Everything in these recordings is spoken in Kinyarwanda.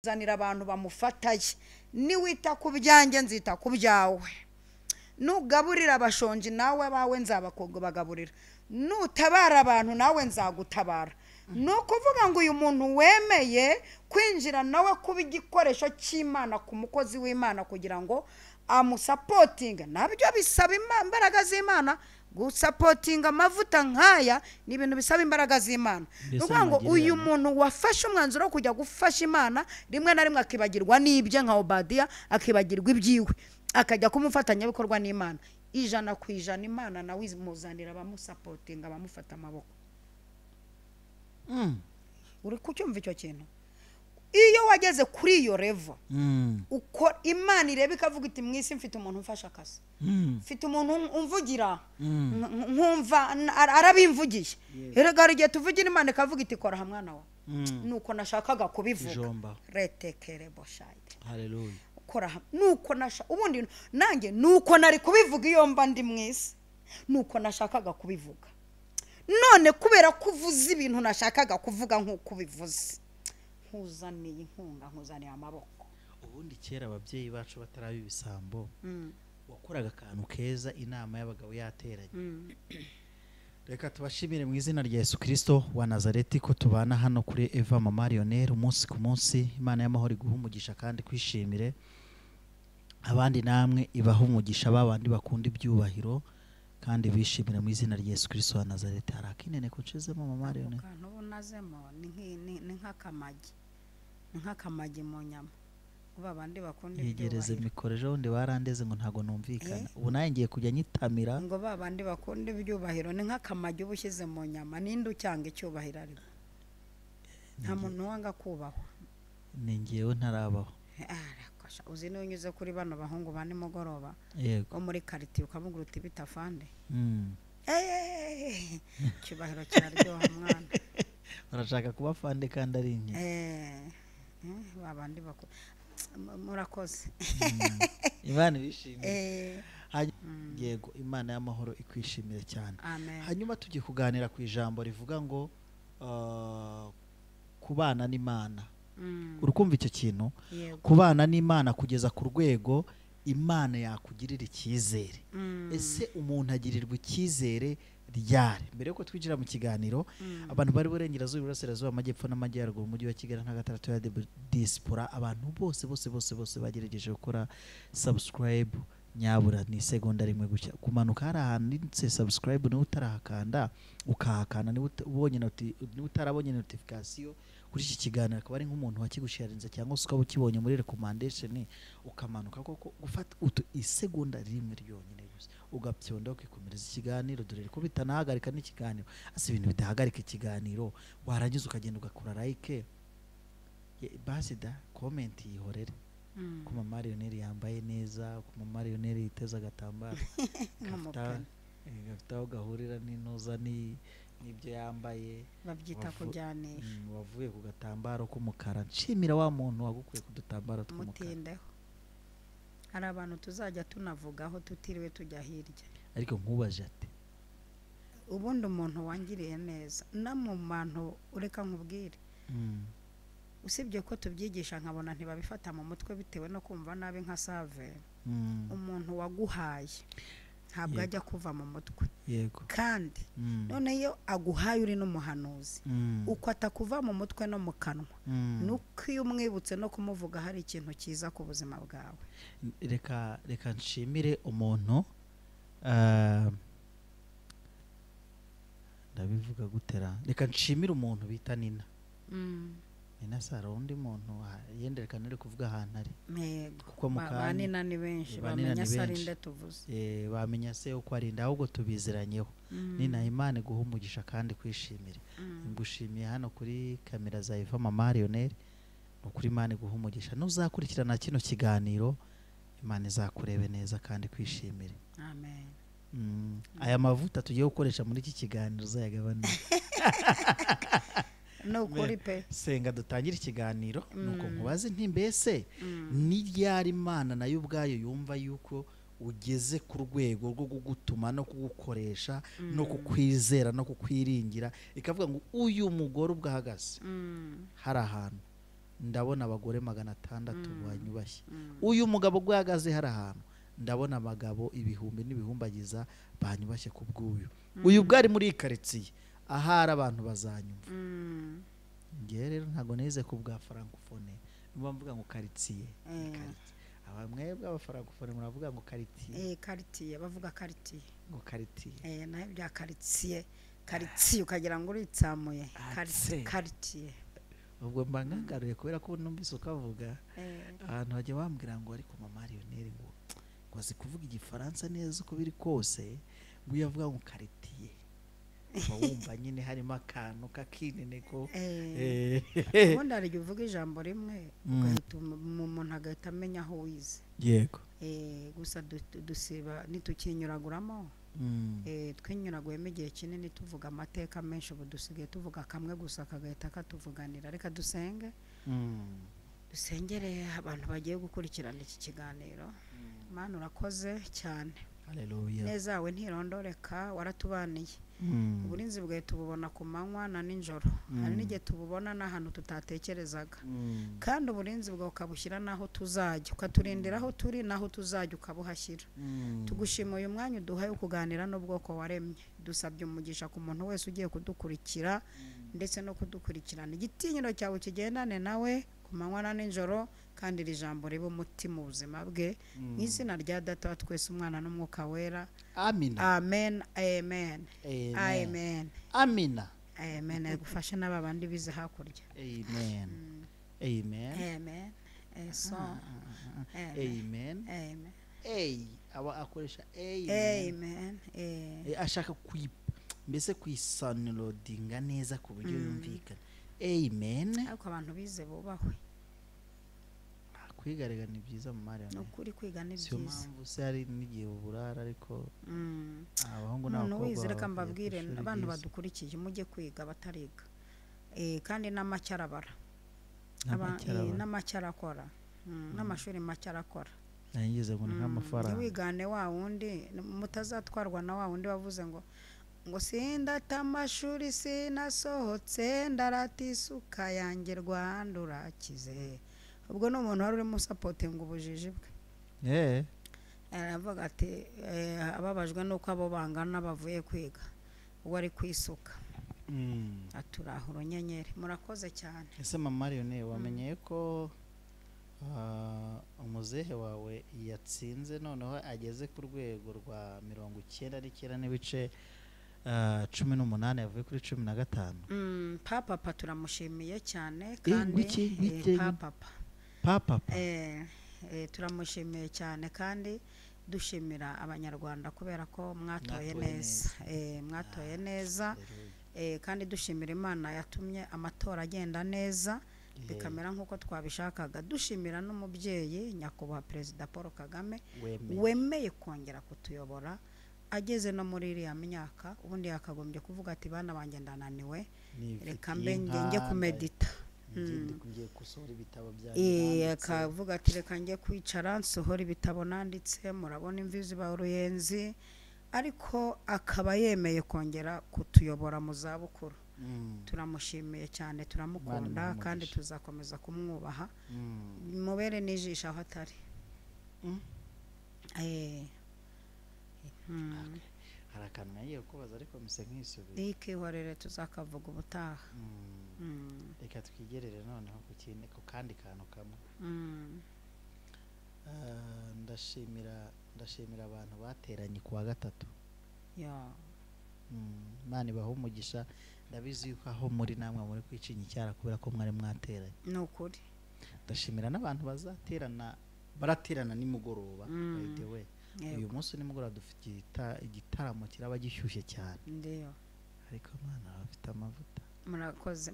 zanira abantu bamufataye niwita ku byanjye nzita ku byawe nugaburira abashonji nawe bawe nzabagaburira nutabara abantu nawe nzagutabara no kuvuga ngo uyu muntu wemeye kwinjira nawe kuba igikoresho cy'Imana ku mukozi w'Imana kugira ngo amusapotinga nabyo bisaba imbaraga z'Imana gusapotinga amavuta nkaya ni ibintu bisaba imbaraga z'Imana nukuvuga ngo uyu muntu wafashe umwanzuro wo kujya gufasha Imana rimwe na rimwe akibagirwa n'ibye nka Obadiya akibagirwa ibyiwe akajya kumufatanya bikorwa n'Imana 100% Imana nawe imuzanira abamusapotinga abamufata amaboko uri kucyumva icyo kintu iyo wageze kuri iyo level uko Imana ireba ikavuga iti mwisi mfite umuntu mfasha akazi mfite umuntu umvugira nkumva arabimvugiye erega igihe tuvugira Imana ikavuga iti kora hamwana wa nuko nashakaga kubivuga retekere boshayide haleluya kora nuko ubundi nanjye nuko nari kubivuga iyo mba ndi mwisi nuko nashakaga kubivuga none kubera kuvuza ibintu nashakaga kuvuga nkuko bivuze nkuzaniye inkunga nkuzaniye amaboko ubundi kera ababyeyi bacu batarabi ibisambo wakoraga akantu keza inama y'abagabo yateranye reka tubashimire mu izina rya Yesu Kristo wa Nazareti ko tubana hano kuri Eva Mama Lionel umunsi ku munsi Imana y'amahoro iguhumugisha kandi kwishimire abandi namwe ibaha umugisha babandi bakunda ibyubahiro kandi bishimira mu izina rya Yesu Kristo wa Nazareti harakinene ko cezemo Mama Lionel kantu nazemo ni nk'akamagi mu nyama babandi bakunda yegereze mikorejo ndi barandeze ngo ntago numvikana ubu naye ngiye kujya nyitamira ngo babandi bakunda ibyubahiro ni nk'akamagi ubushyize mu nyama ninde ucyanga icyubahiro ari nta muntu wanga kubahwa ni ngiyewe ntarabaho uzi n'unyuze kuri bano bahungu bane mugoroba yego wo muri quartier ukamugura uti bitafande cyubahiro kiraryoha mwana barashaka kuba fande kandi ari nke babandi murakoze Imana bishimye yego Imana y'amahoro ikwishimire cyane hanyuma tujye kuganira ku ijambo rivuga ngo kubana n'Imana urukumva icyo kintu kubana n'Imana kugeza ku rwego Imana yakugirira icyizere ese umuntu agirirwa icyizere ryari mbere yuko twinjira mu kiganiro abantu bari burengerazuba iburasirazuba amajyepfo n'amajyaruguru umujyi wa Kigali nka gatandatu ya diaspora abantu bose bagerageje gukora subscribe nyabura ni segonda rimwe gucya kumanuka hari ahantu subscribe niwe utarahakanda ukahakana niwe utarabonye notification kuri iki kiganiro akaba ari nk'umuntu wakigusharinze cyangwa se ukaba ukibonye muri recommendation ukamanuka koko gufata isegonda rimwe ryonyine gusa ugapyonda ukikomereza ikiganiro dore ko bitanahagarika n'ikiganiro ase ibintu bidahagarika ikiganiro warangiza ukagenda ugakora like basi da comment yihorere ko Mama Lionel yambaye neza ko Mama Lionel yiteza agatambaro gafitaho gahurira n'intuza n'ibyo yambaye babyita kujyanisha wavuye ku gatambaro k'umukara nshimira wa muntu wagukuye ku dutambaro tw'umukara mutindeho hari abantu tuzajya tunavugaho tutiriwe tujya hirya ariko nkubaje ati ubundi umuntu wangiriye neza na mu bantu ureka nkubwire usibye ko tubyigisha nkabona ntibabifata mu mutwe bitewe no kumva nabi nka save umuntu waguhaye ntabwo ajya kuva mu mutwe yego kandi none iyo aguhaye uri n'umuhanuzi uko atakuva mu mutwe no mu kanwa nuko iyo umwibutse no kumuvuga hari ikintu cyiza ku buzima bwawe reka nshimire umuntu ndabivuga gutera reka nshimire umuntu bita Nina Nina Sara undi muntu yenderekana ari kuvuga ahantu ari kuko Nina ni benshi bamenya sarinde tuvuze bamenya se uko arinda ahubwo tubiziranyeho Nina Imana guhumugisha kandi kwishimira ngushimiye hano kuri kamera za Eva Mama Lionel ukuri Imana guhumugisha nuzakurikirana kino kiganiro Imana izakurebe neza kandi kwishimire amen aya mavuta tugiye gukoresha muri iki kiganiro uzayagabana no kuri pe senga dutangira ikiganiro nuko nkubaze nti mbese ni ryari Imana nayo ubwayo yumva yuko ugeze ku rwego rwo kugutuma no kugukoresha no kukwizera no kukwiringira ikavuga ngo uyu mugore ubwahagaze hari ahantu ndabona abagore 600 banyubashye. Uyu mugabo ubwo yahagaze hari ahantu ndabona abagabo ibihumbi n'ibihumbagiza banyubashye ku bw'uyu. Uyu bwari muri karitsiye ahari abantu bazanyumva. Ngiye rero ntago neze ku bwa francophone niba mvuga ngo karitsiye. Mwebwe abafrancophone muravuga ngo karitsiye. Karitsiye bavuga karitsiye ngo karitsiye. nayo bya karitsiye ukagira ngo uritsamuye karitsiye. Ubwo mbangagaruye kubera ko numvise ukavuga ahantu hajya bambwira ngo ariko mama Lionel ngo azi kuvuga igifaransa neza uko biri kose ngo yavuga ngo karitsiye wumva nyine harimo akantu kakinene ko ubundi hari igihe uvuga ijambo rimwe umuntu agahita amenya aho wize. Yego. Gusa dusiba ntitukinyuraguramo. Twinyuraguyemo igihe kinini tuvuga amateka menshi, ubu dusigaye tuvuga kamwe gusa kagahita katuvuganira. Reka dusenge dusengere abantu bagiye gukurikirana iki kiganiro. Mana urakoze cyane. Haleluya. Neza yawe ntirondoreka, waratubaniye. Uburinzi bwawe tububona ku manywa na nijoro. Hari n'igihe tububona n'ahantu tutatekerezaga. Kandi uburinzi bwawe ukabushyira naho tuzajya, ukaturindira aho turi naho tuzajya ukabuhashyira. Tugushima uyu mwanya uduhaye kuganira n'ubwoko waremye. Dusabye umugisha ku muntu wese ugiye kudukurikira ndetse no kudukurikirana. Igitinyiro cyawe kigendane nawe ku manywa na nijoro, kandi iri jambo ribe umutima ubuzima bwe. Mu izina rya Data wa twese, Umwana n'Umwuka Wera. Amina. Amen. Amen. Amen. Amina. Amen. Gufasha n'aba bandi bize hakurya. Amen. Amen. Amen. So. Amen. Amen. Aba akoresha amen. Ashaka mbese kwisanilodinga neza ku buryo yumvikana. Amen. Ariko abantu bize bubahwe. Kwigarega ni byiza mu Mariya. Nukuri kwiga ni byiza. Cyo mpamvu se ari n'igihe uburara ariko abahungu n'abakobwa. Wize reka mbabwire abantu badukurikiye mujye kwiga batariga. Kandi n'amacyarabara. N'amacyara n'amashuri macyara. Nangeze ngo nk'amafaranga. Wigane wa wundi mutazatwarwa na wa wundi wavuze ngo sindata amashuri sinasohotse ndaratisuka yanjye Rwanda urakize. Ubwo no umuntu wari urimo supporting ubujiji bwe. Aravuga ati ababajwe nuko abo bangana bavuye kwiga ubwo ari kwisuka. Aturahura nyenyeri. Murakoze cyane. Ese mama Lionel wamenye ko umuzehe wawe yatsinze noneho ageze ku rwego rwa 99 n'ibice 18 yavuye kuri 15. Papa turamushimiye cyane kandi Papa turamushimiye cyane kandi dushimira abanyarwanda kubera ko mwatoye neza. Mwatoye neza kandi dushimira Imana yatumye amatora agenda neza bikamera nk'uko twabishakaga. Dushimira n'umubyeyi nyakubahwa Perezida Paul Kagame wemeye kongera kutuyobora ageze no muri iriya myaka. Ubundi yakagombye kuvuga ati bana banjye ndananiwe reka mbe njye kumedita. Ngiye gusohora ibitabo byanjye. Akavuga ati reka njye kwicara nsohora ibitabo nanditse. Murabona imvi ziba uruyenzi, ariko akaba yemeye kongera kutuyobora mu zabukuru. Turamushimiye cyane, turamukunda kandi tuzakomeza kumwubaha. Mubere n'ijisho aho atari. Hari akantu nagiye kubaza ariko mise nk'isubiye. Ikihorere tuzakavuga ubutaha. Reka twigerere noneho ku kandi kantu kamwe. Ndashimira abantu bateranye ku wa gatatu. Imana ibahe umugisha. Ndabizi yuko aho muri namwe muri kwicinya icyara kubera ko mwari mwateranye. Ni ukuri. Ndashimira n'abantu baraterana nimugoroba. By uyu munsi nimugoroba dufite igitaramo kiraba gishyushye cyane. Ndiyo. Ariko Imana bafite amavuta. Murakoze.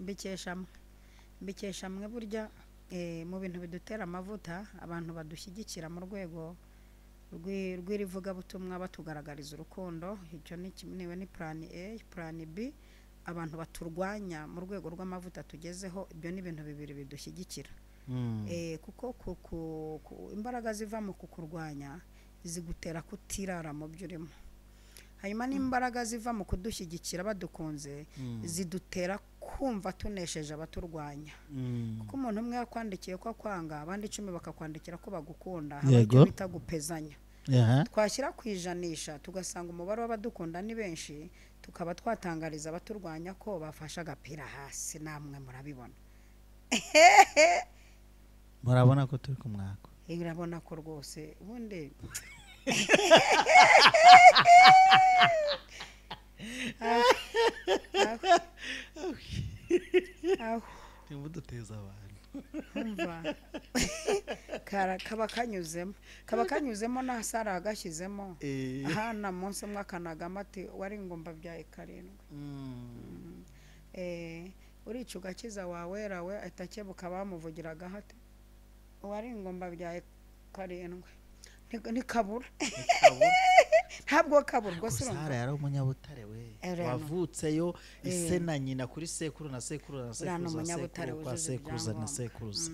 Mbikesha mwe burya mu bintu bidutera amavuta abantu badushyigikira mu rwego rw'irivuga butumwa batugaragariza urukundo. Icyo ni plan A. Plan B abantu baturwanya mu rwego rw'amavuta tugezeho. Ibyo ni ibintu bibiri bidushyigikira. Kuko imbaraga ziva mu kukurwanya zigutera kutirara mu byo urimo. Hanyuma n'imbaraga ziva mu kudushyigikira badukunze zidutera kumva tunesheje abaturwanya kuko umuntu umwe yakwandikiye ko akwanga abandi 10 bakakwandikira ko bagukunda Yego. bita gupezanya Aha. twashyira ku ijanisha tugasanga umubare w'abadukunda ni benshi tukaba twatangariza abaturwanya ko bafashe agapira hasi namwe murabibona murabona ko turi ku mwaka urabona ko rwose ubundi nimuduteza abantu umva kaba kanyuzemo na sara agashyizemo hana munsi mwakanagama ati wari ingomba byaye 7 urica ugakiza wawerawe atakebuka bamuvugiraga hati wari ingomba byaye 7 nikabura ntabwo kabura rwose Sara yari umunyabutare we wavutseyo ise na nyina kuri sekuru na sekuru na sekuru kwa sekuruza na sekuruza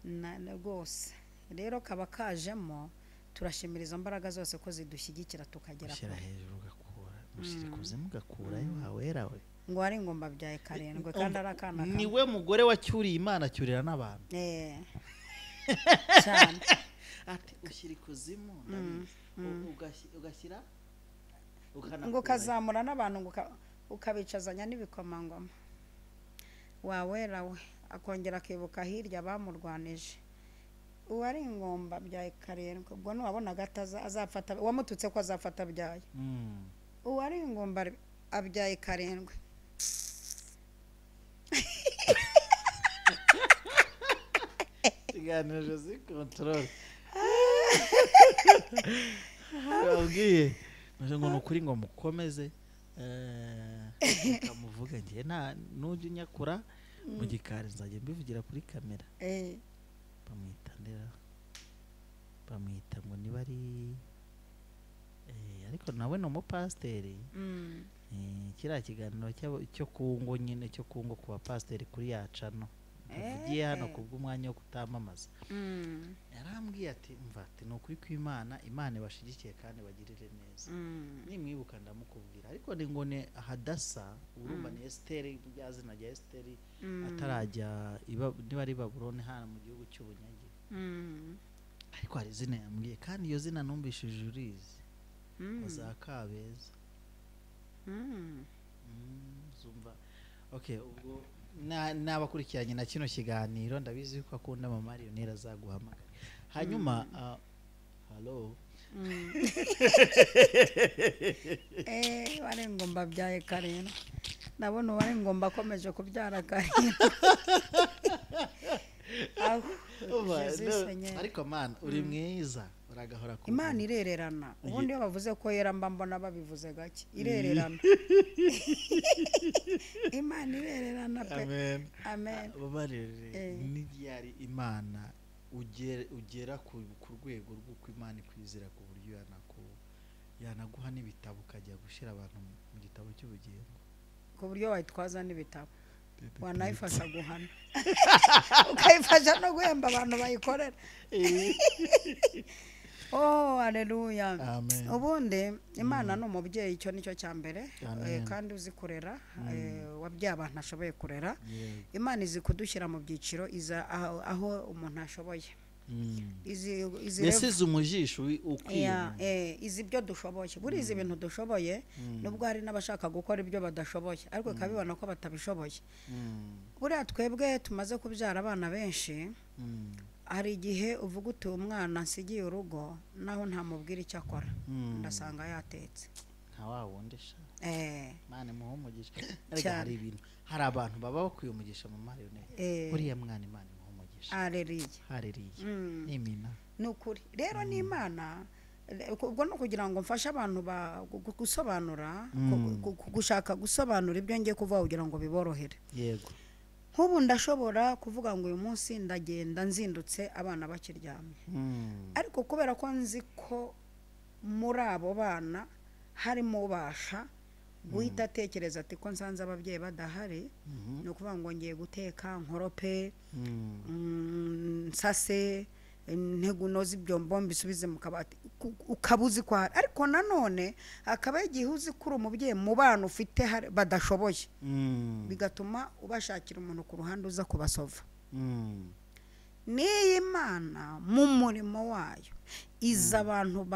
na rwose rero kaba kajemo turashimira izo mbaraga zose ko zidushyigikira tukagera kure hejuru gakura mushirikuze mugakurayo wawerawe ngo ari ngomba byaye 7 kandi arakana niwe mugore wacyuriye Imana cyurira n'abantu cyane ati ushyira ikuzimu ugashyira ngo kazamura n'abantu ukabicazanya n'ibikomangoma wawerawe akongera akibuka hirya bamurwanije uwari ingomba byaye 7 ubwo nubabona gataza azafata wamututse ko azafata byaye uwari ingomba abyaye 7 iganiro Jose control abwiye ngo nukuri ngo mukomeze kamuvuga ngiye nujya nyakura mu gikari nzajye mbivugira kuri kamera bamwita ngo niba ari ariko nawe ni umupasiteri kiriya kiganiro cyo kungo nyine cyo kungo ku bapasiteri kuri yacano tuvugiye hano kubw'umwanya wo kutamamaza yarambwiye ati mva ati ni ukuri kw'Imana Imana ibashigikiye kandi bagirire neza nimwibuka ndamukubwira ariko ni ngo ne hadasa urumva ni Esteri bya zina rya Esteri atarajya niba ari Babuloni hano mu gihugu cy'ubunyage ariko hari zina yambwiye kandi iyo zina numvishije urizi bazakabeza zumva okay ubwo n'abakurikiranye na kino kiganiro ndabizi ko akunda mama Marionera azaguhamagara hanyuma hello wari ngomba byaye 7 nabona wari ngomba akomeje kubyara 7 ariko man uri mwiza uragahora ku Imana irererana ubundi iyo bavuze ko yera mba mbona babivuze gake irererana Imana irererana pe amen babarere ni yari Imana ugera ku rwego rw'uko Imana ikwizera ku buryo yanaguha n'ibitabo ukajya gushira abantu mu gitabo cy'ubugingo ku buryo wayitwaza n'ibitabo wanayifasha guhana ukayifasha no guhemba abantu bayikorera haleluya ubundi Imana ni umubyeyi icyo nicyo cya mbere kandi uzi kurera wabyaye abantu ashoboye kurera Imana izi kudushyira mu byiciro iza aho umuntu ashoboye yasize umujisho ukwiye izi ibyo dushoboye buri izi ibintu dushoboye nubwo hari n'abashaka gukora ibyo badashoboye ariko kabibona ko batabishoboye buriya twebwe tumaze kubyara abana benshi hari igihe uvuga uti umwana nsigiye urugo naho ntamubwira icyo akora ndasanga yatetse nka wa wundi sha Imana imuha umugisha ariko hari ibintu hari abantu baba bakwiye umugisha mu Marionera buriya mwana Imana imuha umugisha hareriye n'imina nukuri rero ni Imana ubwo no kugira ngo mfashe abantu gusobanura gushaka gusobanura ibyo ngiye kuvuga kugira ngo biborohere yego nk'ubu ndashobora kuvuga ngo uyu munsi ndagenda nzindutse abana bakiryamye ariko kubera ko nzi ko muri abo bana harimo ubasha guhita atekereza ati ko nsanze ababyeyi badahari ni ukuvuga ngo ngiye guteka nkorope nsase intego unoze ibyombo mbisubize mu kabati ukabuzi kwa ariko nanone akaba igihe uzi kuri umubyeyi mu bana ufite badashoboye bigatuma ubashakira umuntu ku ruhande uza kubasova niyi Imana mu murimo wayo iza abantu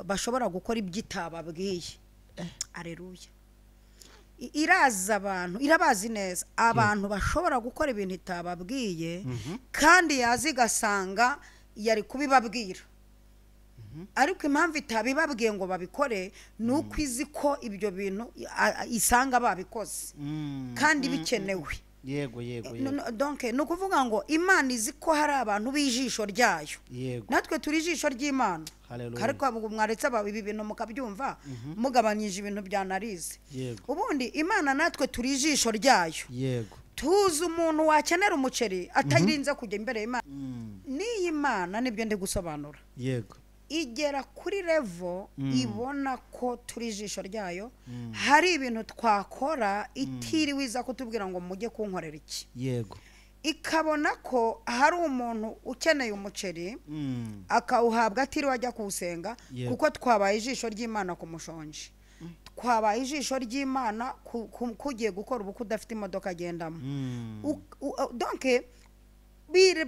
bashobora gukora ibyitababwiye aleluya iraza abantu irabazi neza abantu bashobora gukora ibintu itababwiye kandi yazi gasanga yari kubibabwira ariko impamvu itabibabwiye ngo babikore nuko izi ko ibyo bintu isanga babikoze kandi bikenewe yego donc nukuvuga ngo Imana izi ko hari abantu bijisho ryayo natwe turi ijisho ry'Imana ariko mwaretse ibi bintu mukabyumva mugabanyije ibintu bya narize ubundi Imana natwe turi ijisho ryayo tuzi umuntu wakenera umuceri atarinze kujya imbere y'Imana niyi Imana nibyo ndi gusobanura igera kuri level ibona ko turi ijisho ryayo hari ibintu twakora itiriwe iza kutubwira ngo mujye kunkorera iki ikabona ko hari umuntu ukeneye umuceri akawuhabwa atiriwe ajya kuwusenga kuko twabaye ijisho ry'Imana ku mushonji twabaye ijisho ry'Imana kugiye gukora ubukwe udafite imodoka agendamo donc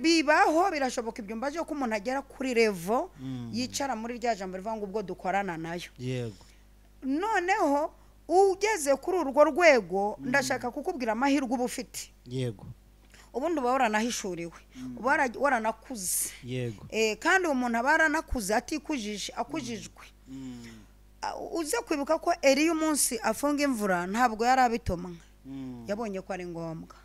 bibaho birashoboka ibyo mbaje ko umuntu agera kuri level yicara muri rya jambo rivuga ngo ubwo dukorana nayo noneho ugeze kuri urwo rwego ndashaka kukubwira amahirwe uba ufite ubundi uba waranahishuriwe uba waranakuze kandi umuntu aba yaranakuze atikujije akujijwe uze kwibuka ko Eliya umunsi afunga imvura ntabwo yari abitomwa yabonye ko ari ngombwa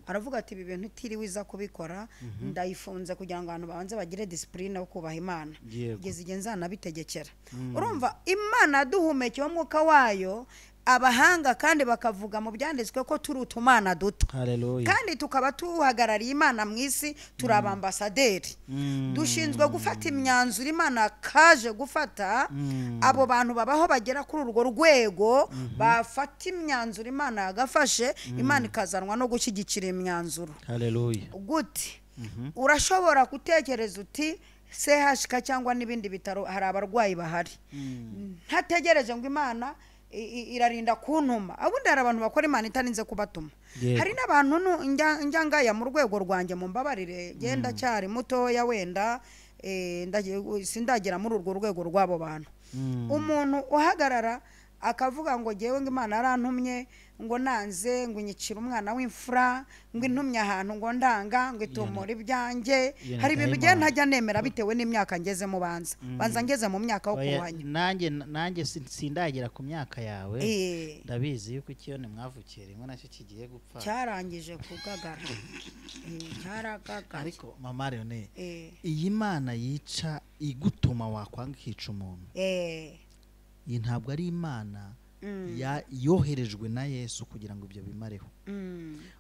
aravuga ati ibi bintu itiriwe iza kubikora ndayifunze kugira ngo abantu babanze bagire discipline yo kubaha Imana igeze igihe nzanabitegekera urumva Imana duhumekeye umwuka wayo abahanga kandi bakavuga mu byanditswe ko turi utumana duto kandi tukaba tuhagarariye Imana mu isi turi abambasaderi dushinzwe gufata imyanzuro Imana kaje gufata abo bantu babaho bagera kuri urwo rwego bafata imyanzuro Imana yagafashe Imana ikazanwa no gushyigikira imyanzuro gute urashobora gutekereza uti CHK cyangwa n'ibindi bitaro hari abarwayi bahari ntategereje ngo Imana irarinda kuntuma abundi hari abantu bakora Imana itaninze kubatuma hari n'abantu njyangaya mu rwego rwanjye mu mbabarire genda cyari mutoya wenda sindagira muri urwo rwego rwabo bantu umuntu uhagarara akavuga ngo jewe ngo Imana arantumye ngo nanze ngo nyicira umwana w'imfura ngo intumye ahantu ngo ndanga ngo itumura ibyanjye hari ibintu giye ntajya nemera bitewe n'imyaka ngeze mu banza ngeze mu myaka yo kuhanya nanjye sindagera ku myaka yawe ndabizi yuko ikiyone mwavukiye rimwe nacyo kigiye gupfa cyarangije kugagara cyaragagara ariko mama Leone iyi Imana yica igutuma wakwanga ikica umuntu iyi ntabwo ari Imana yoherejwe na Yesu kugira ngo ibyo bimareho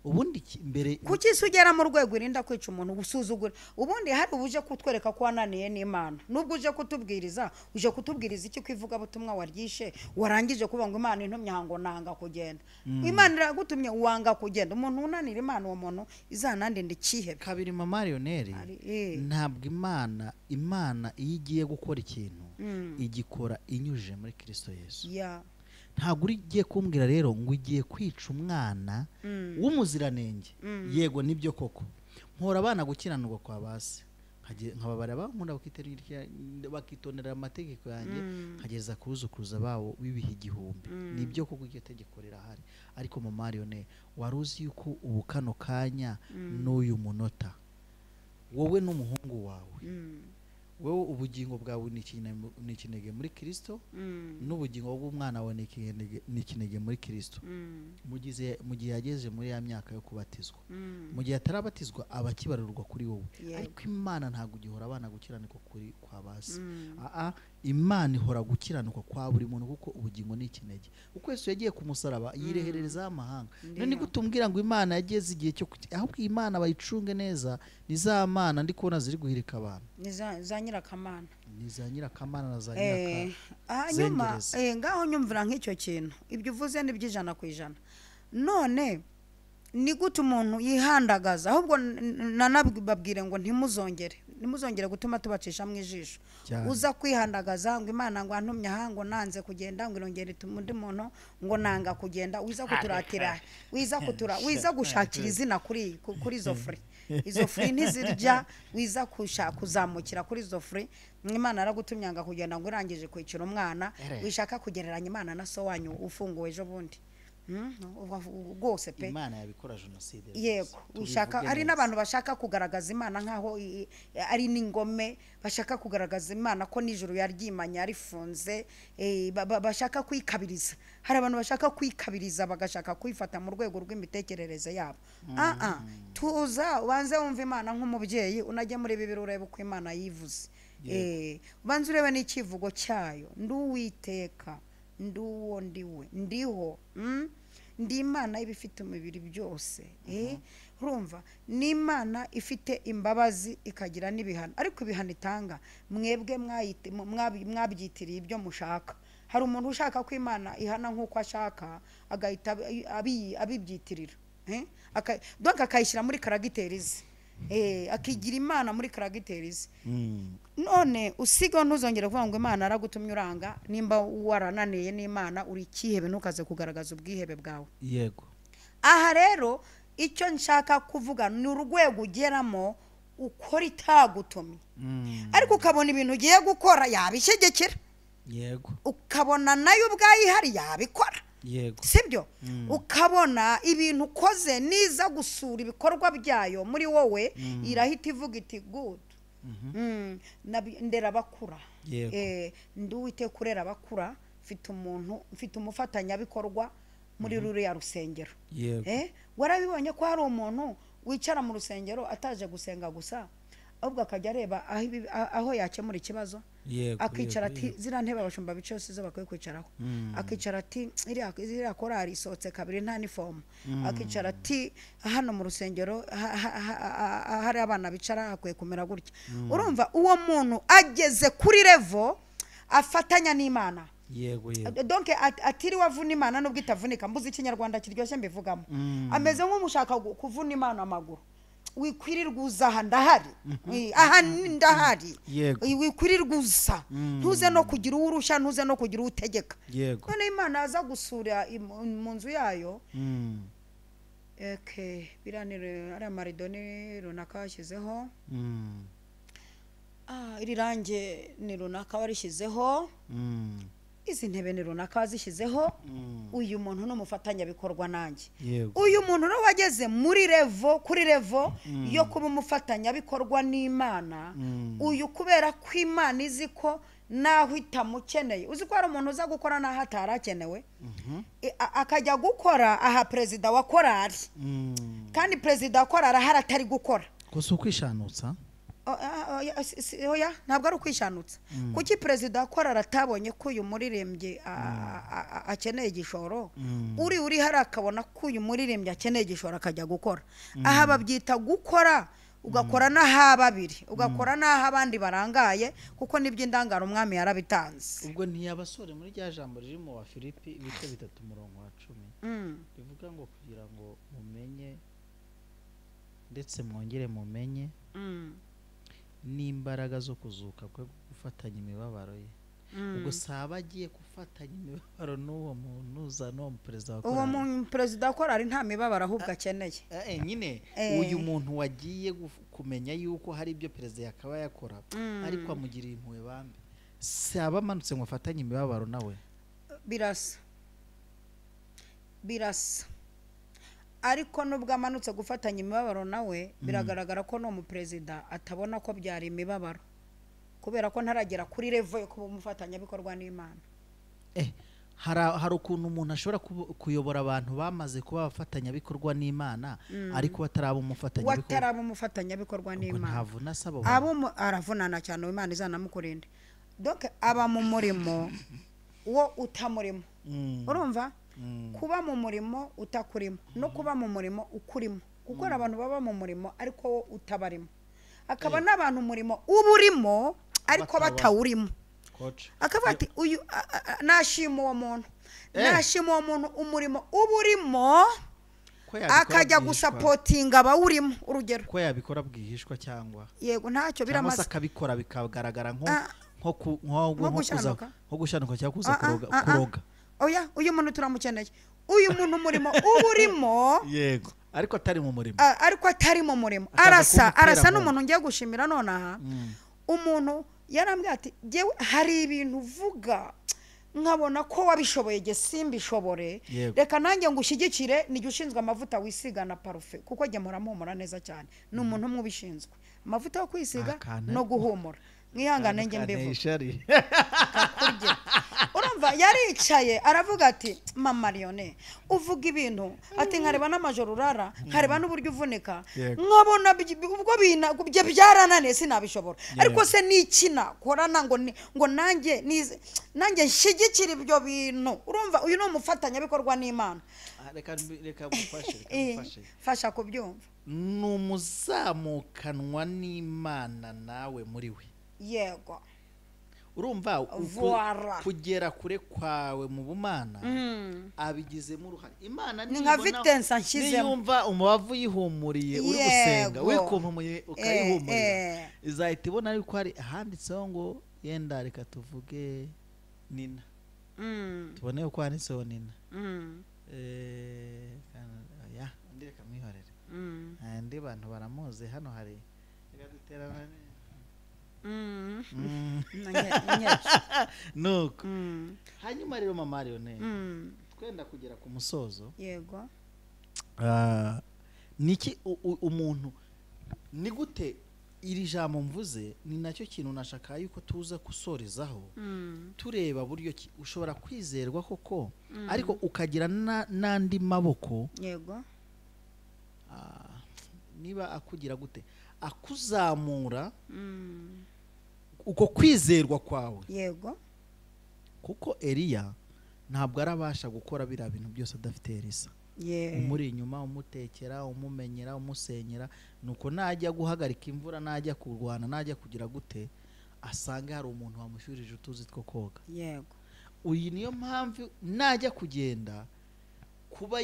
ubundi mbere kuki sugera mu rwego irinda kwica umuntu gusuzugura ubundi hari ubuje kutwereka ko wananiye n'Imana nubwo uje kutubwiriza iki kwivuga butumwa waryishe warangije kuvuga ngo Imana intumye hango nanga kugenda Imana iragutumye wanga kugenda umuntu unanira Imana uwo muntu izanande ndikihe kabiri mama Leoneri ntabwo Imana iyo igiye gukora ikintu igikora inyuje muri Kristo Yesu ntabwo ugiye kumbwira rero ngo ugiye kwica umwana w'umuziranenge yego nibyo koko nkora abana gukiranirwa kwa base nkababara bankunda bakitondera amategeko yanjye nkageza kuruzukuruza bawo bibiha igihumbi nibyo koko iryo tegeko rirahari ariko mama Leone wari uzi yuko ubu kano kanya n'uyu munota wowe n'umuhungu wawe wewe ubugingo bwawe ni ikinege muri Kristo n'ubugingo bw'umwana wawe ni ikinege muri Kristo mu gihe yageze muri ya myaka yo kubatizwa mu gihe atarabatizwa abakibarurwa kuri wowe ariko Imana ntabwo gihora abana gukiranuka kuri kwa base Imana ihora gukiranuka kwa buri muntu kuko ubugingo ni ikinege uko Yesu yagiye ku musaraba yirehereza amahanga none gutumbwira ngo Imana yageze igihe cyo ahubwo Imana bayicunge neza nizamana ndi kubona ziri guhirika abantu nyirakamana niza nyirakamana na za nyiraka nyuma ngaho nyumvira nk'icyo kintu ibyo uvuze ni by'ijana ku ijana none ni gute umuntu yihandagaza ahubwo nanababwire ngo ntimuzongere gutuma tubacisha mu ijisho uza kwihandagaza ngo Imana ngo antumye aha ngo nanze kugenda ngo irongere ituma undi muntu ngo nanga kugenda wiza kuturatira wiza gushakira izina kuri izo free izo free ntizirya wiza kuzamukira kuri izo free Imana aragutumye anga kugenda ngo irangije kwicira umwana wishaka kugereranya Imana na so wanyu ufunguwe ejo bundi rwose pe Imana yabikora jenoside yego ushaka ari n'abantu bashaka kugaragaza Imana nkaho ari n'ingome bashaka kugaragaza Imana ko nijuru yaryimanye arifunze bashaka kwikabiriza hari abantu bashaka kwikabiriza bagashaka kwifata mu rwego rw'imitekerereze yabo tuza ubanze wumva Imana nk'umubyeyi unajye muri Bibiliya urebe uko Imana yivuze ubanze urebe n'ikivugo cyayo nduwiteka nduwo ndiwe ndiho ndi Imana ibifite umubiri byose urumva ni Imana ifite imbabazi ikagira n'ibihano ariko ibihano itanga mwebwe mwabyitiriye ibyo mushaka hari umuntu ushaka ko Imana ihana nk'uko ashaka agahita abibyitirira donc akayishyira muri karagiteri akigira Imana muri karagiteri none usiga ntuzongere kuvuga ngo Imana aragutumye uranga nimba warananiye n'Imana uri kihebe ntukaze kugaragaza ubwihebe bwawe yego aha rero icyo nshaka kuvuga ni urwego ugeramo ukora itagutumye ariko ukabona ibintu ugiye gukora yabishyigikira yego ukabona nayo ubwayo ihari yabikora yego sibyo ukabona ibintu ukoze niza gusura ibikorwa byayo muri wowe irahita ivuga iti good ndera bakura nduwite kurera bakura mfite umufatanyabikorwa muri ruriya rusengero warabibonye ko hari umuntu wicara mu rusengero ataje gusenga gusa ahubwo akajya areba aho yakemura ikibazo akicara ati zira ntebe abashumba bice yose zo bakwiye kwicaraho akicara ati iriya korari isohotse kabiri nta nifomu akicara ati hano mu rusengero hari abana bicara hakwiye kumera gutya urumva uwo muntu ageze kuri level afatanya n'Imana yego donc atiriwe avuna Imana nubwo itavunika mbuze ikinyarwanda kiryoshye mbivugamo ameze nk'umushaka kuvuna Imana amaguru wikwirirwa uza ndahari ndahari wikwirirwa uza ntuze no kugira urushya ntuze no kugira utegeka none Imana aza gusura mu nzu yayo biranire ari amaridoni runaka yashyizeho iri range ni runaka warishyizeho izi ntebe ni runaka wazishyizeho uyu muntu n'umufatanyabikorwa nanjye uyu muntu rero wageze kuri level yo kuba umufatanyabikorwa n'Imana uyu kubera ko Imana izi ko naho itamukeneye uzi ko hari umuntu uza gukora naho atarakenewe akajya gukora aha perezida wa korari kandi perezida wa korari ahari atari gukora gusa ukwishanutsa oya ntabwo ari ukwishanutsa kuki perezida wa korari atabonye ko uyu muririmbyi akeneye igishoro uri hari akabona ko uyu muririmbyi akeneye igishoro akajya gukora aha babyita gukora ugakora n'aha babiri ugakora n'aha abandi barangaye kuko nibyo indangara umwami yarabitanze ubwo ntiyabasore muri rya jambo riri mu wa Filipi ibice 3:10 bivuga ngo kugira ngo mumenye ndetse mwongere mumenye n'imbaraga zo kuzuka kwe gufatanya imibabaro ye ubwo saba agiye gufatanya imibabaro n'uwo muntu uza no perezida wa korari uwo mu perezida wa korari nta mibabaro ahubwo akeneye nyine uyu muntu wagiye kumenya yuko hari ibyo perezida yakaba yakora ariko amugiriye impuhwe bambe saba amanutse ngo afatanye imibabaro nawe birasa ariko nubwo amanutse gufatanya imibabaro nawe biragaragara ko no mu perezida atabona ko byari imibabaro kubera ko ntaragera kuri level yo kuba umufatanyabikorwa n'Imana hari ukuntu umuntu ashobora kuyobora abantu bamaze kuba abafatanyabikorwa n'Imana ariko bataraba umufatanyabikorwa n'Imana abo aravunana cyane Imana izanamukurinde donc aba mu murimo wo utamurimo urumva kuba mu murimo utakurimo no kuba mu murimo ukurimo kuko abantu baba mu murimo ariko wo utabarimo akaba n'abantu umurimo uburimo ariko batawurimo akavuga ati uyu nashima uwo muntu umurimo uburimo akajya gusapotinga abawurimo urugero ko yabikora bwihishwa cyangwa yego ntacyo biramaze cyangwa akabikora bikagaragara nko gushanuka cyangwa kuza kuroga oya uyu muntu turamukeneye uyu muntu umurimo uba urimo yego ariko atari mu murimo arasa n'umuntu ngiye gushimira nonaha umuntu yarambwiye ati hari ibintu uvuga nkabona ko wabishoboye ge simbishobore reka nanjye ngushyigikire nijye ushinzwe amavuta wisiga na parufe kuko jye muramumura neza cyane ni umuntu umwe ubishinzwe amavuta yo kwisiga no guhumura mwihangane nge mbivuga urumva yaricaye aravuga ati mama Lione uvuga ibintu ati nkareba n'amajoro urara nkareba n'uburyo uvunika nkabona ubwo bye byarananiye sinabishobora ariko se nikina korana ngo nanjye nshyigikira ibyo bintu urumva uyu ni umufatanyabikorwa n'Imana reka gufashe fasha kubyumva ni umuzamukanwa n'Imana nawe muri we yego urumva kugera kure kwawe mu bumana abigizemo uruhare Imana ni nka Vitence anshyizemo niyumva umubavu yihumuriye uri gusenga wikumpumuye ukayihumurira izahita ibona ariko hari handitseho ngo yenda reka tuvuge Nina tubone uko handitseho Nina ya ndi reka mwihorere andi bantu baramuzi hano hari reka duterana nuko hanyuma rero mama Lione twenda kugera ku musozo yego niki umuntu ni gute iri jambo mvuze ni nacyo kintu nashaka yuko tuza gusorezaho tureba buryo ushobora kwizerwa koko ariko ukagira n'andi maboko yego niba akugira gute akuzamura uko kwizerwa kwawe yego kuko Eliya ntabwo arabasha gukora biriya bintu byose adafite Elisa umuri inyuma umutekera umumenyera umusenyera nuko najya guhagarika imvura najya kurwana najya kugira gute asanga hari umuntu wamushyurije utuzi two koga yego uyu niyo mpamvu najya kugenda kuba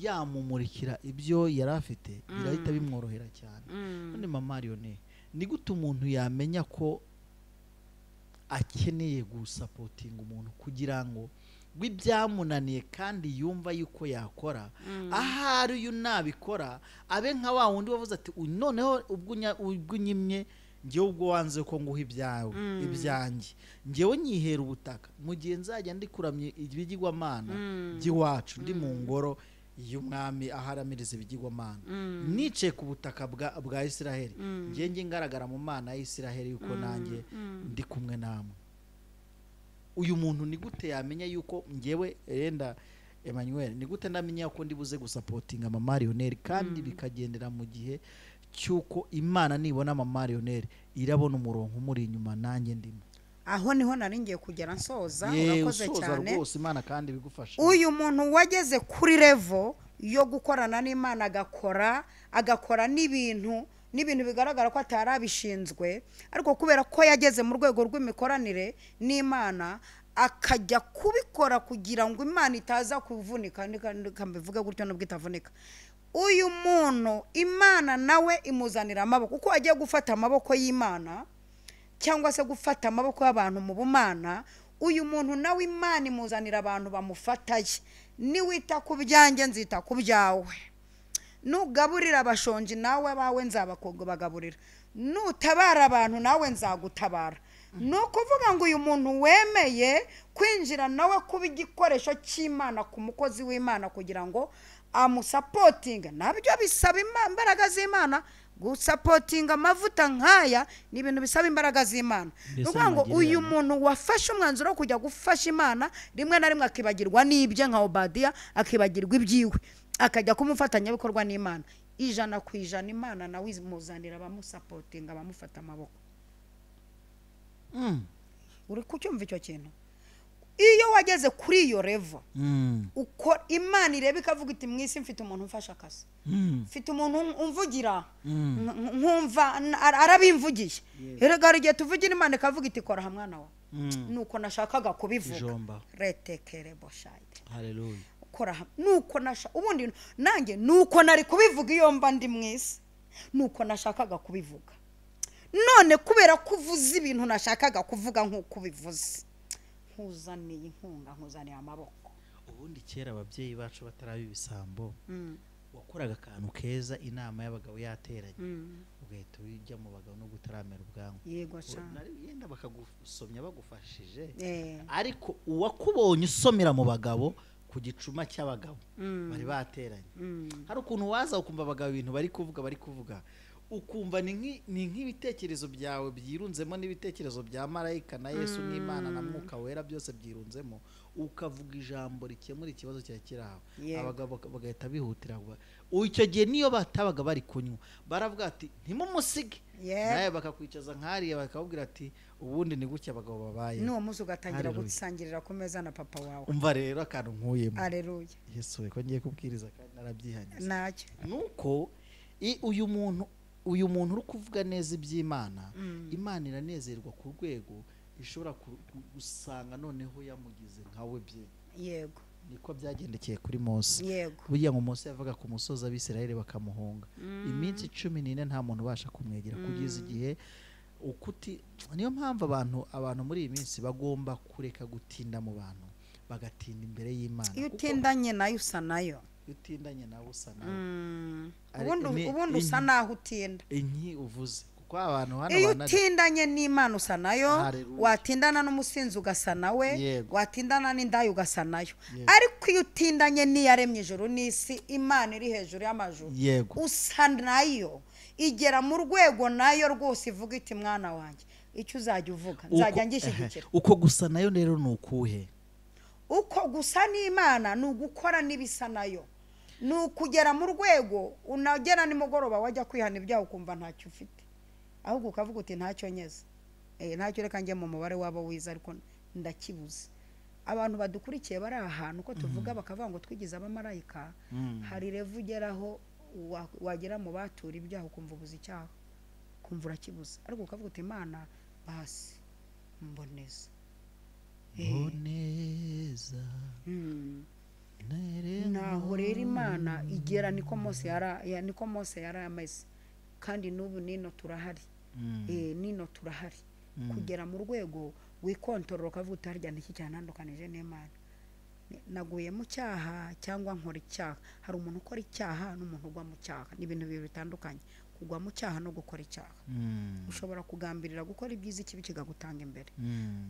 yamumurikira ibyo yari afite birahita bimworohera cyane none mama Lione ni gute umuntu yamenya ko akeneye gusapotinga umuntu kugira ngo w'ibyamunaniye kandi yumva yuko yakora ahari uyu nabikora abe nka wa wundi wavuze ati noneho ubwo unyimye ngewe ubwo wanze ko nguha ibyawe ibyanjye ngewe nyihera ubutaka mu gihe nzajya ndikuramye ibigirwamana by'iwacu ndi mu ngoro y'umwami aharamiriza ibigirwamana nicaye ku butaka bwa Isiraheli ngiye ngaragara mu mana y'Isiraheli yuko nanjye ndi kumwe namwe uyu muntu ni gute yamenya yuko ngewe yenda Emmanuel ni gute ndamenya ko ndi buze gusapotinga mama Lione kandi bikagendera mu gihe cyuko Imana nibona mama Lione irabona umurongo umuri inyuma nanjye ndimo aho niho naringiye kugera nsoza urakoze cyane rwose Imana kandi bigufasha uyu muntu wageze kuri level yo gukorana n'Imana agakora n'ibintu bigaragara ko atarabishinzwe ariko kubera ko yageze mu rwego rw'imikoranire n'Imana akajya kubikora kugira ngo Imana itaza kuvunika kambivuga gutyo nubwo itavunika uyu muntu Imana nawe imuzanira amaboko uko agiye gufata amaboko y'Imana cyangwa se gufata amaboko y'abantu mu bumana uyu muntu nawe Imana imuzanira abantu bamufataye niwita ku byanjye nzita ku byawe nugaburira abashonji nawe bawe nzabagaburira nutabara abantu nawe nzagutabara nukuvuga ngo uyu muntu wemeye kwinjira nawe kuba igikoresho cy'Imana ku mukozi w'Imana kugira ngo amusapotinga nabyo bisaba imbaraga z'Imana gusapotinga amavuta nkaya ni ibintu bisaba imbaraga z'Imana nukuvuga ngo uyu muntu wafashe umwanzuro wo kujya gufasha Imana rimwe na rimwe akibagirwa n'ibye nka Obadiya akibagirwa ibyiwe akajya kumufatanyabikorwa n'Imana 100% Imana nawe imuzanira abamusapotinga abamufata amaboko uri kucyumva icyo kintu iyo wageze kuri iyo level uko Imana ireba ikavuga iti mwisi mfite umuntu mfasha akazi mfite umuntu umvugira nkumva arabimvugiye erega igihe tuvugira Imana ikavuga iti kora hamwana wa nuko nashakaga kubivuga retekere boshayide haleluya gukora nuko ubundi nanjye nuko nari kubivuga iyo mba ndi mwisi nuko nashakaga kubivuga none kubera kuvuza ibintu nashakaga kuvuga nk'uko bivuze nkuzaniye inkunga nkuzaniye amaboko. ubundi kera ababyeyi bacu bataraba ibisambo wakoraga akantu keza inama y'abagabo yateranye ugahita ujya mu bagabo no gutaramera ubwanwa yego cyane yenda bakagusomya bagufashije ariko uwakubonye usomera mu bagabo ku gicuma cy'abagabo bari bateranye hari ukuntu waza ukumva abagabo ibintu bari kuvuga ukumva ni nk'ibitekerezo byawe byirunzemo n'ibitekerezo bya marayika na Yesu n'Imana na Mwuka Wera byose byirunzemo ukavuga ijambo rikemura ikibazo cya kiraho abagabo bagahita bihutira icyo gihe niyo batabaga bari kunywa baravuga ati ntimumusige nawe bakakwicaza nk'ariya bakabwira ati ubundi ni gutya abagabo babaye n'uwo munsi ugatangira gusangirira ku meza na papa wawe. umva rero akantu nkuyemo aleluya Yesu ko ngiye kubwiriza kandi narabyihanye nacyo nuko uyu muntu uri kuvuga neza iby'Imana Imana iranezerwa ku rwego ishobora gusanga noneho yamugize nkawe bye. yego niko byagendekeye kuri Mose. yego burya ngo Mose yavaga ku musozi Abisirayeli bakamuhunga iminsi 14 nta muntu ubasha kumwegera kugeza igihe niyo mpamvu abantu muri iyi minsi bagomba kureka gutinda mu bantu bagatinda imbere y'Imana. iyo utindanye nayo usa nayo utindanye nawe usa ubundi usa naho utinda inki uvuze kuko abantu hano iyo utindanye n'Imana usa nayo watindana n'umusinzi ugasa nawe watindana n'indayi ugasa nayo ariko iyo utindanye n'iyaremye ijuru n'isi Imana iri hejuru y'amajuru usa nayo igera mu rwego nayo rwose ivuga iti mwana wanjye icyo uzajya uvuga nzajya ngishyigikira. uko gusa nayo rero ni ukuhe? uko gusa n'Imana ni ugukora n'ibisa nayo ni ukugera mu rwego unagera nimugoroba wajya kwihana ibyaha ukumva ntacyo ufite ahubwo ukavuga uti ntacyo nyeze ntacyo reka njye mu mubare wabo wiza ariko ndakibuze. abantu badukurikiye bari ahantu uko tuvuga bakavuga ngo twigize abamarayika hari revu ugeraho wagera mu batura ibyaha ukumva ubuze icyaha ukumva urakibuze ariko ukavuga uti Imana basi mboneza naho rero Imana igera niko Mose yari ameze kandi n'ubu nino turahari nino turahari kugera mu rwego wikontorora ukavuga uti harya n'iki cyanandukanije n'Imana naguye mu cyaha cyangwa nkora icyaha. hari umuntu ukora icyaha n'umuntu ugwa mu cyaha ni ibintu bibiri bitandukanye kugwa mu cyaha no gukora icyaha. ushobora kugambirira gukora ibyiza ikibi kigagutanga imbere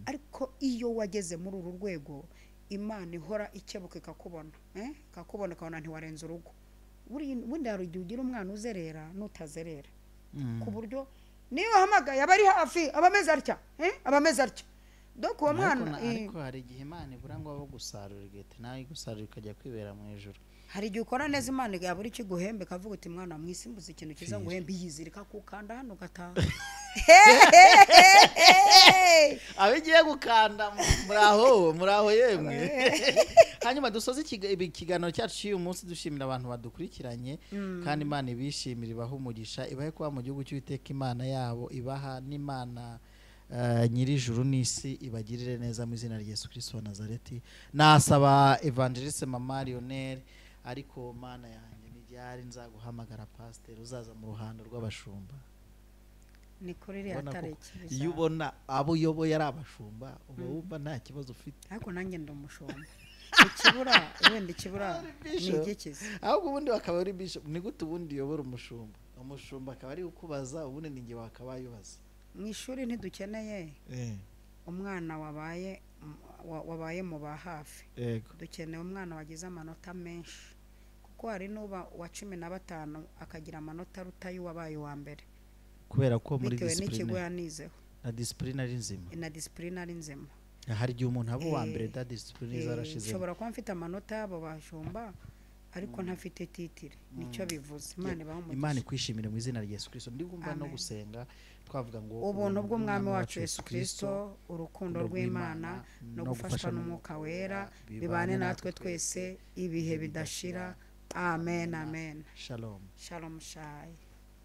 ariko iyo wageze muri uru rwego Imana ihora ikebuka ikakubona ikakubona ntiwarenza urugo. bundi hari igihe ugira umwana uzerera n'utazerera ku buryo niyo wahamagaye abari hafi abameze atya abameze atya doko uwo mwana ariko hari igihe Imana iburangwa bo gusarura igete nawe gusarura ikajya kwibera mu ijuru. hari igihe ukora neza Imana yabura ikiguhembe kavuga uti mwana mwisimbuza ikintu kiza nguhembe yizirika kukanda hano gataha abigiye gukanda muraho yemwe. hanyuma dusoze ikiganiro cyacu cy'uyu munsi dushimira abantu badukurikiranye kandi Imana ibishimira ibaha umugisha ibahe kuba mu gihugu cy'Uwiteka Imana yabo ibaha n'Imana nyir'ijuru n'isi ibagirire neza mu izina rya Yesu Kristo wa Nazareti. nasaba Evangeliste Mama Lionel ariko Mana yanjye n'iryari nzaguhamagara pastor uzaza mu ruhando rw'abashumba. ni kuri iriya tariki iyo ubona abo uyoboye ari abashumba uba wumva nta kibazo ufite ariko nanjye ndi umushumba ikibura ni igikiza ahubwo ubundi bakaba ari bishop ni gute ubundi uyobora umushumba akaba ari ukubaza ubundi ninjye wakabayubaza. mu ishuri ntidukeneye umwana wabaye mu ba hafi dukeneye umwana wagize amanota menshi kuko hari n'uba wa 15 akagira amanota aruta y'uwabaye wa mbere kubera ko muri discipline ari nzima hari igihe umuntu aba uwa mbere da discipline zarashize ushobora kuba mfite amanota y'abo bashumba ariko ntafite titire nicyo bivuze. Imana ikwishimire mu izina rya Yesu Kristo. ndigumva no gusenga twavuga ngo ubuntu bw'umwami wacu Yesu Kristo urukundo rw'Imana no gufashwa n'Umwuka Wera bibane natwe twese ibihe bidashira. amen. Shalom. Shalom.